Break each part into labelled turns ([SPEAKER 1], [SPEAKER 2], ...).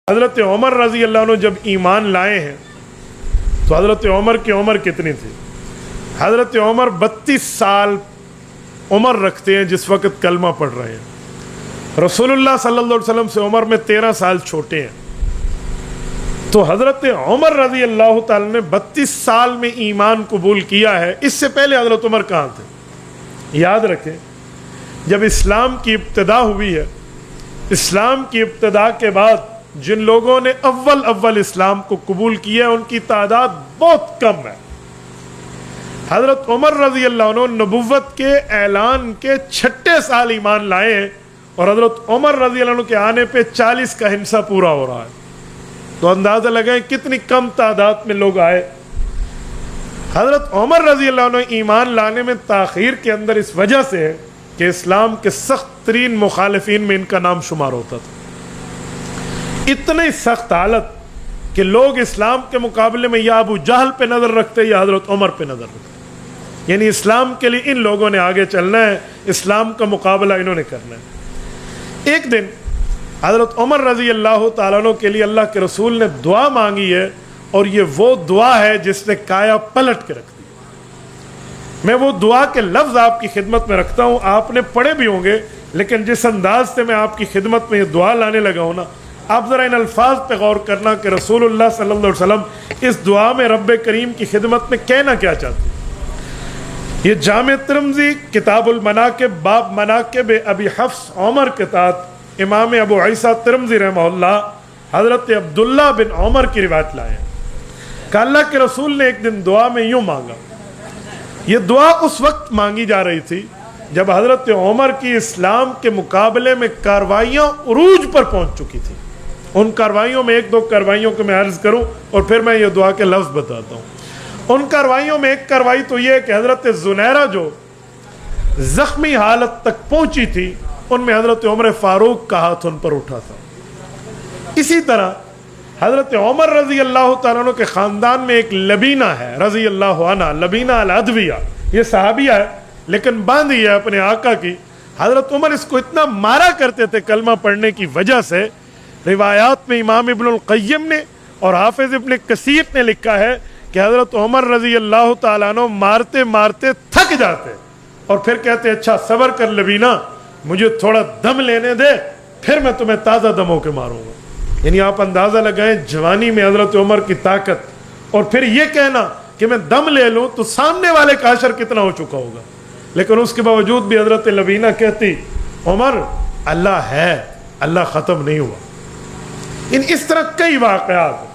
[SPEAKER 1] حضرت عمر رضی اللہ عنہ جب ایمان لائے ہیں تو حضرت عمر کی عمر کتنی تھی؟ حضرت عمر 32 سال عمر رکھتے ہیں جس وقت کلمہ پڑھ رہے ہیں. رسول اللہ صلی اللہ علیہ وسلم سے عمر میں 13 سال چھوٹے ہیں. تو حضرت عمر رضی اللہ تعالی نے 32 سال میں ایمان قبول کیا ہے. اس سے پہلے حضرت عمر کہاں تھے؟ یاد رکھیں، جب اسلام کی ابتدا ہوئی ہے، اسلام کی ابتدا کے بعد جن لوگوں نے اول اسلام کو قبول کیا ہے ان کی تعداد بہت کم ہے. حضرت عمر رضی اللہ عنہ نبوت کے اعلان کے 6 سال ایمان لائے ہیں اور حضرت عمر رضی اللہ عنہ کے آنے پہ 40 کا ہنسا پورا ہو رہا ہے. تو اندازہ لگائیں کتنی کم تعداد میں لوگ آئے. حضرت عمر رضی اللہ عنہ ایمان لانے میں تاخیر کے اندر اس وجہ سے ہے کہ اسلام کے سخت ترین مخالفین میں ان کا نام شمار ہوتا تھا. اتنی سخت حالت کہ لوگ اسلام کے مقابلے میں یا ابو جہل پہ نظر رکھتے یا حضرت عمر پہ نظر رکھتے. یعنی اسلام کے لیے ان لوگوں نے آگے چلنا ہے، اسلام کا مقابلہ انہوں نے کرنا ہے. ایک دن حضرت عمر رضی اللہ تعالیٰ عنہ کے لیے اللہ کے رسول نے دعا مانگی ہے، اور یہ وہ دعا ہے جس نے کایا پلٹ کے رکھ دی. میں وہ دعا کے لفظ آپ کی خدمت میں رکھتا ہوں، آپ نے پڑھے بھی ہوں گے، لیکن جس انداز سے میں آپ کی خدمت میں یہ دعا لانے لگا ہوں نا، آپ ذرا ان الفاظ پہ غور کرنا کہ رسول اللہ صلی اللہ علیہ وسلم اس دعا میں رب کریم کی خدمت میں کہنا کیا چاہتے ہیں. یہ جامع ترمذی کتاب المناقب باب مناقب ابی حفص عمر کے تحت امام ابو عیسیٰ ترمذی رحمہ اللہ حضرت عبداللہ بن عمر کی روایت لائے ہیں کہ اللہ کے رسول نے ایک دن دعا میں یوں مانگا. یہ دعا اس وقت مانگی جا رہی تھی جب حضرت عمر کی اسلام کے مقابلے میں کاروائیاں عروج پر پہنچ چکی تھی. ان کاروائیوں میں 1-2 کاروائیوں کو میں عرض کروں اور پھر میں یہ دعا کے لفظ بتاتا ہوں. ان کاروائیوں میں ایک کاروائی تو یہ ہے کہ حضرت زنیرہ جو زخمی حالت تک پہنچی تھی، ان میں حضرت عمر فاروق کا ہاتھ ان پر اٹھا تھا. اسی طرح حضرت عمر رضی اللہ تعالیٰ عنہ کے خاندان میں ایک لبینہ ہے رضی اللہ عنہ، لبینہ العدویہ. یہ صحابیہ ہے لیکن باندھی ہے اپنے آقا کی. حضرت عمر اس کو اتنا مارا کرتے تھے کلمہ پڑھنے کی وجہ سے. روایات میں امام ابن القیم نے اور حافظ ابن کثیر نے لکھا ہے کہ حضرت عمر رضی اللہ تعالیٰ عنہ مارتے مارتے تھک جاتے اور پھر کہتے اچھا صبر کر لبینہ، مجھے تھوڑا دم لینے دے، پھر میں تمہیں تازہ دم ہو کے ماروں گا. یعنی آپ اندازہ لگائیں جوانی میں حضرت عمر کی طاقت، اور پھر یہ کہنا کہ میں دم لے لوں تو سامنے والے کا حشر کتنا ہو چکا ہوگا. لیکن اس کے باوجود بھی حضرت لبینہ کہتی عمر اللہ ہے، اللہ ختم نہیں ہوا. اس طرح کئی واقعات.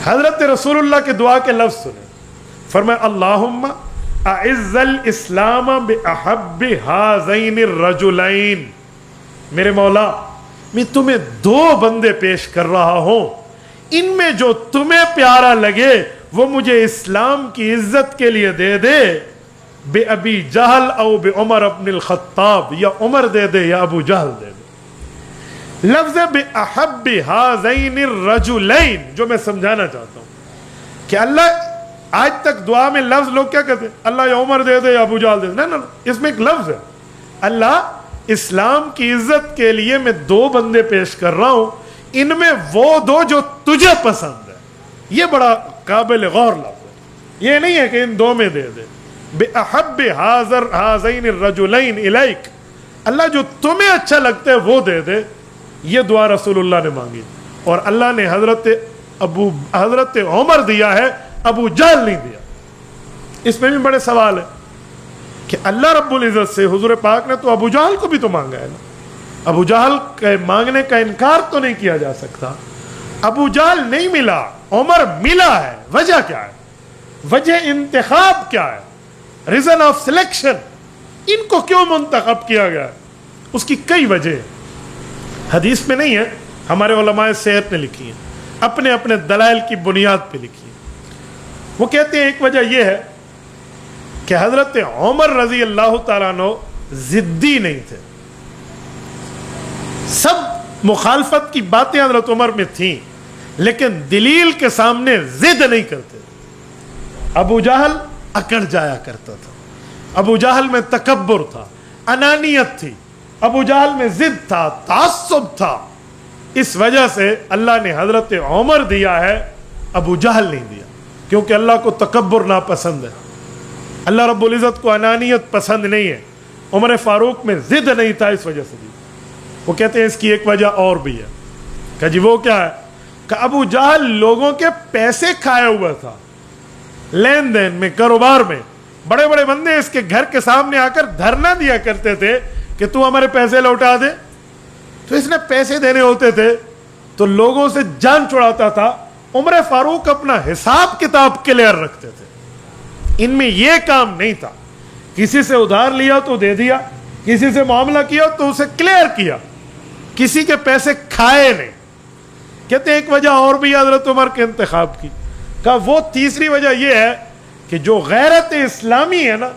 [SPEAKER 1] حضرت رسول اللہ کے دعا کے لفظ سنیں. فرمایا اللہم اعز الاسلام باحب ہذین الرجلین. میرے مولا میں تمہیں 2 بندے پیش کر رہا ہوں، ان میں جو تمہیں پیارا لگے وہ مجھے اسلام کی عزت کے لیے دے دے. بے ابی جہل او بے عمر ابن الخطاب، یا عمر دے دے یا ابو جہل دے دے. لفظ بے احب ہذین الرجلین جو میں سمجھانا چاہتا ہوں کہ اللہ آج تک دعا میں لفظ لوگ کیا کہتے ہیں اللہ یا عمر دے دے یا ابو جہل دے دے. نہیں، اس میں ایک لفظ ہے اللہ اسلام کی عزت کے لیے میں 2 بندے پیش کر رہا ہوں، ان میں وہ 2 جو تجھے پسند ہے. یہ بڑا قابل غور لفظ ہے. یہ نہیں ہے کہ ان 2 میں دے دے. بے احب ہذین الرجلین الیک، اللہ جو تمہیں اچھا لگتا ہے وہ دے دے. یہ دعا رسول اللہ نے مانگی اور اللہ نے حضرت عمر دیا ہے، ابو جہل نہیں دیا. اس میں بھی بڑے سوال ہے کہ اللہ رب العزت سے حضور پاک نے تو ابو جہل کو بھی تو مانگا ہے نا. ابو جہل کے مانگنے کا انکار تو نہیں کیا جا سکتا. ابو جہل نہیں ملا، عمر ملا ہے. وجہ کیا ہے؟ وجہ انتخاب کیا ہے؟ Reason of selection. ان کو کیوں منتخب کیا گیا؟ اس کی کئی وجہ ہیں. حدیث میں نہیں ہے، ہمارے علماء سیرت نے لکھی ہے، اپنے اپنے دلائل کی بنیاد پہ لکھی ہے. وہ کہتے ہیں ایک وجہ یہ ہے کہ حضرت عمر رضی اللہ تعالیٰ عنہ ضدی نہیں تھے. سب مخالفت کی باتیں حضرت عمر میں تھیں لیکن دلیل کے سامنے ضد نہیں کرتے. ابو جہل اکڑ جایا کرتا تھا، ابو جہل میں تکبر تھا، انانیت تھی، ابو جہل میں ضد تھا، تعصب تھا. اس وجہ سے اللہ نے حضرت عمر دیا ہے، ابو جہل نہیں دیا، کیونکہ اللہ کو تکبر ناپسند ہے، اللہ رب العزت کو انانیت پسند نہیں ہے۔ عمر فاروق میں ضد نہیں تھا، اس وجہ سے دی۔ وہ کہتے ہیں اس کی ایک وجہ اور بھی ہے، کہ جی وہ کیا ہے، کہ ابو جہل لوگوں کے پیسے کھائے ہوا تھا، لین دین میں، کاروبار میں۔ بڑے بڑے بندے اس کے گھر کے سامنے آ کر دھرنا دیا کرتے تھے کہ تو ہمارے پیسے لوٹا دے، تو اس نے پیسے دینے ہوتے تھے تو لوگوں سے جان چھڑاتا تھا۔ عمر فاروق اپنا حساب کتاب کلیئر رکھتے تھے، ان میں یہ کام نہیں تھا کسی سے ادھار لیا تو دے دیا، کسی سے معاملہ کیا تو اسے کلیئر کیا، کسی کے پیسے کھائے نہیں۔ کہتے ہیں ایک وجہ اور بھی حضرت عمر کے انتخاب کی، کہا وہ تیسری وجہ یہ ہے کہ جو غیرت اسلامی ہے نا،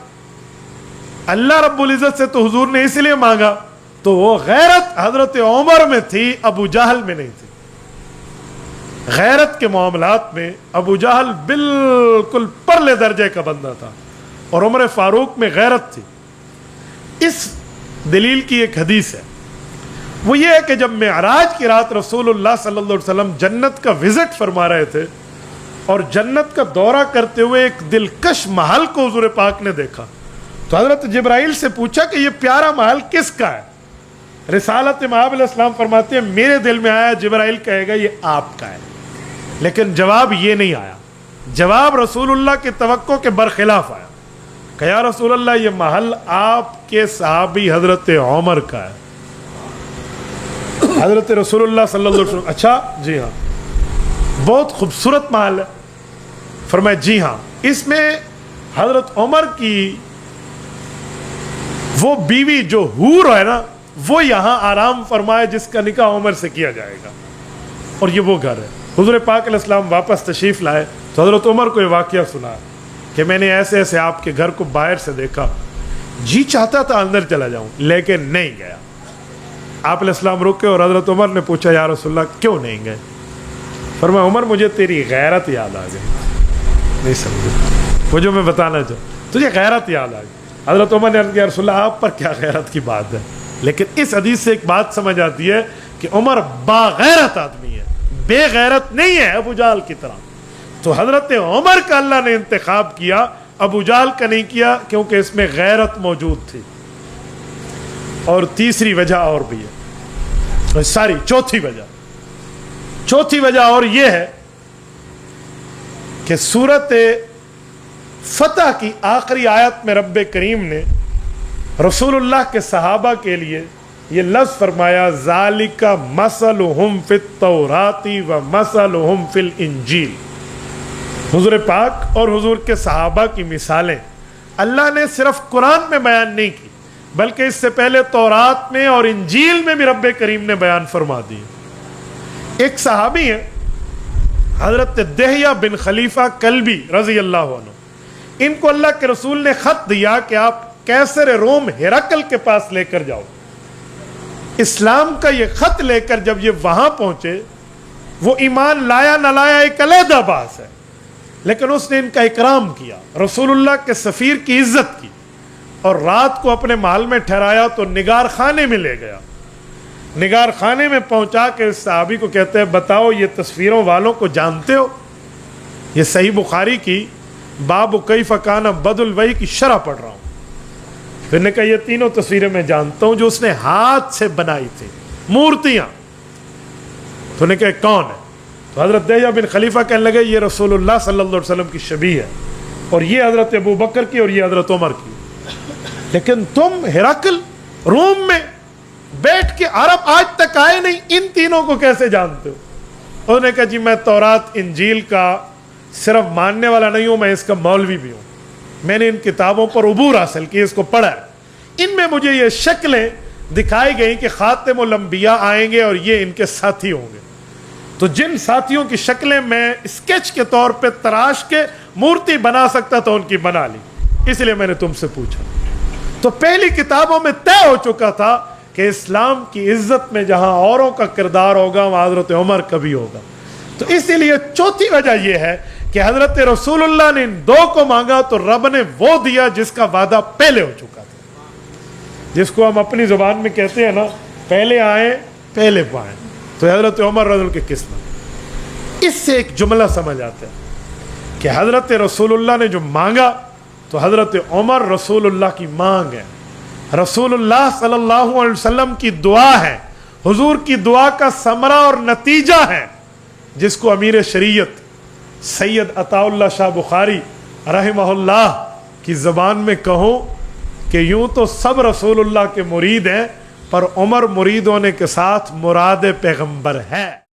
[SPEAKER 1] اللہ رب العزت سے تو حضور نے اس لیے مانگا، تو وہ غیرت حضرت عمر میں تھی، ابو جہل میں نہیں تھی۔ غیرت کے معاملات میں ابو جہل بالکل پرلے درجے کا بندہ تھا، اور عمر فاروق میں غیرت تھی۔ اس دلیل کی ایک حدیث ہے، وہ یہ ہے کہ جب معراج کی رات رسول اللہ صلی اللہ علیہ وسلم جنت کا وزٹ فرما رہے تھے اور جنت کا دورہ کرتے ہوئے ایک دلکش محل کو حضور پاک نے دیکھا، تو حضرت جبرائیل سے پوچھا کہ یہ پیارا محل کس کا ہے؟ رسالت مآب علیہ السلام فرماتے ہیں میرے دل میں آیا جبرائیل کہے گا یہ آپ کا ہے، لیکن جواب یہ نہیں آیا، جواب رسول اللہ کی توقع کے برخلاف آیا کہ یا رسول اللہ یہ محل آپ کے صحابی حضرت عمر کا ہے۔ حضرت رسول اللہ صلی اللہ علیہ وسلم اچھا جی ہاں بہت خوبصورت محل ہے، فرمایا جی ہاں، اس میں حضرت عمر کی وہ بیوی جو حور ہے نا، وہ یہاں آرام فرمائے جس کا نکاح عمر سے کیا جائے گا، اور یہ وہ گھر ہے۔ حضور پاک علیہ السلام واپس تشریف لائے تو حضرت عمر کو یہ واقعہ سنا کہ میں نے ایسے ایسے آپ کے گھر کو باہر سے دیکھا، جی چاہتا تھا اندر چلا جاؤں لیکن نہیں گیا۔ آپ علیہ السلام رکے اور حضرت عمر نے پوچھا یا رسول اللہ کیوں نہیں گئے؟ فرمایا عمر مجھے تیری غیرت یاد آ گئی۔ نہیں سمجھے وہ جو میں بتانا چاہوں، تجھے غیرت یاد آ گئی۔ حضرت عمر نے عرض کیا رسول اللہ آپ پر کیا غیرت کی بات ہے، لیکن اس حدیث سے ایک بات سمجھ آتی ہے کہ عمر باغیرت آدمی ہے، بے غیرت نہیں ہے ابو جہل کی طرح۔ تو حضرت عمر کا اللہ نے انتخاب کیا، ابو جہل کا نہیں کیا، کیونکہ اس میں غیرت موجود تھی۔ اور تیسری وجہ اور بھی ہے، چوتھی وجہ اور یہ ہے کہ سورت فتح کی آخری آیت میں رب کریم نے رسول اللہ کے صحابہ کے لیے یہ لفظ فرمایا ذالک مثلہم فی التوراۃ و مثلہم فی الانجیل۔ حضور پاک اور حضور کے صحابہ کی مثالیں اللہ نے صرف قرآن میں بیان نہیں کی، بلکہ اس سے پہلے تورات میں اور انجیل میں بھی رب کریم نے بیان فرما دی۔ ایک صحابی ہیں حضرت دہیہ بن خلیفہ کلبی رضی اللہ عنہ، ان کو اللہ کے رسول نے خط دیا کہ آپ قیصر روم ہرقل کے پاس لے کر جاؤ۔ اسلام کا یہ خط لے کر جب یہ وہاں پہنچے، وہ ایمان لایا نہ لایا ایک علیحدہ بحث ہے، لیکن اس نے ان کا اکرام کیا، رسول اللہ کے سفیر کی عزت کی، اور رات کو اپنے محل میں ٹھہرایا تو نگار خانے میں لے گیا۔ نگار خانے میں پہنچا کے اس صحابی کو کہتے ہیں بتاؤ یہ تصویروں والوں کو جانتے ہو؟ یہ صحیح بخاری کی باب کیف کان بدء الوحی کی شرح پڑھ رہا ہوں۔ پھر نے کہا یہ تینوں تصویریں میں جانتا ہوں جو اس نے ہاتھ سے بنائی تھی، مورتیاں۔ تو نے کہا کون ہے؟ تو حضرت دہیہ بن خلیفہ کہنے لگے یہ رسول اللہ صلی اللہ علیہ وسلم کی شبیہ ہے، اور یہ حضرت ابو بکر کی اور یہ حضرت عمر کی، لیکن تم ہرقل روم میں بیٹھ کے عرب آج تک آئے نہیں، ان تینوں کو کیسے جانتے ہو؟ انہوں نے کہا جی میں تورات انجیل کا صرف ماننے والا نہیں ہوں، میں اس کا مولوی بھی ہوں، میں نے ان کتابوں پر عبور حاصل کی، اس کو پڑھا ہے، ان میں مجھے یہ شکلیں دکھائی گئی کہ خاتم الانبیاء آئیں گے اور یہ ان کے ساتھی ہوں گے، تو جن ساتھیوں کی شکلیں میں اسکیچ کے طور پہ تراش کے مورتی بنا سکتا تھا ان کی بنا لی، اس لیے میں نے تم سے پوچھا۔ تو پہلی کتابوں میں طے ہو چکا تھا کہ اسلام کی عزت میں جہاں اوروں کا کردار ہوگا وہاں حضرت عمر کا بھی ہوگا۔ تو اسی لیے چوتھی وجہ یہ ہے کہ حضرت رسول اللہ نے ان دو کو مانگا تو رب نے وہ دیا جس کا وعدہ پہلے ہو چکا تھا، جس کو ہم اپنی زبان میں کہتے ہیں نا پہلے آئیں پہلے پائیں۔ تو حضرت عمر رضی اللہ کی قسمت. اس سے ایک جملہ سمجھ آتا ہے کہ حضرت رسول اللہ نے جو مانگا تو حضرت عمر رسول اللہ کی مانگ ہے, رسول اللہ صلی اللہ علیہ وسلم کی دعا ہے, حضور کی دعا کا ثمرہ اور نتیجہ ہے, جس کو امیر شریعت سید عطا اللہ شاہ بخاری رحمہ اللہ کی زبان میں کہوں کہ یوں تو سب رسول اللہ کے مرید ہیں, پر عمر مرید ہونے کے ساتھ مراد پیغمبر ہے.